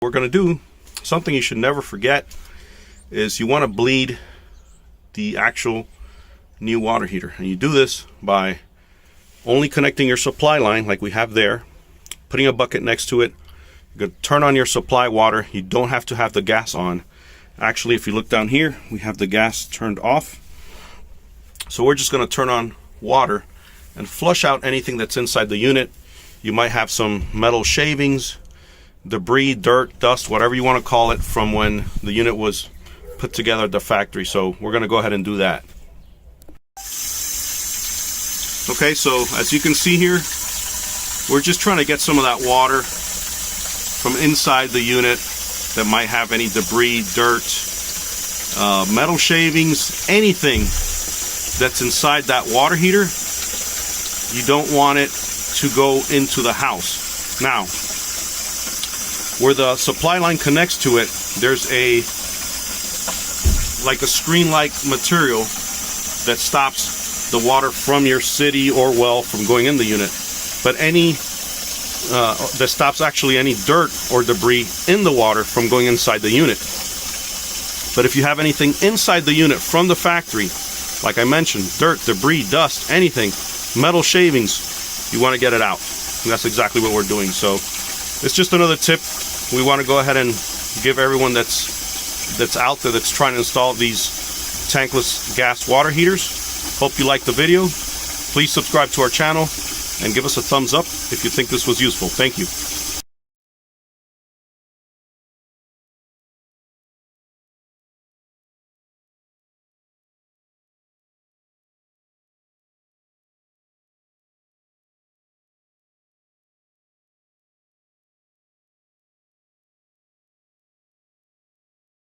We're going to do something you should never forget is you want to bleed the actual new water heater, and you do this by only connecting your supply line like we have there, putting a bucket next to it. You're going to turn on your supply water. You don't have to have the gas on. Actually, if you look down here, we have the gas turned off. So we're just going to turn on water and flush out anything that's inside the unit. You might have some metal shavings, debris, dirt, dust, whatever you want to call it, from when the unit was put together at the factory. So we're going to go ahead and do that. Okay, so as you can see here, we're just trying to get some of that water from inside the unit that might have any debris, dirt, metal shavings, anything that's inside that water heater. You don't want it to go into the house. Now, where the supply line connects to it, there's a screen-like material that stops the water from your city or well from going in the unit. But that stops actually any dirt or debris in the water from going inside the unit. But if you have anything inside the unit from the factory, like I mentioned, dirt, debris, dust, anything, metal shavings, you want to get it out. And that's exactly what we're doing. So it's just another tip we want to go ahead and give everyone that's out there that's trying to install these tankless gas water heaters. Hope you liked the video. Please subscribe to our channel and give us a thumbs up if you think this was useful. Thank you.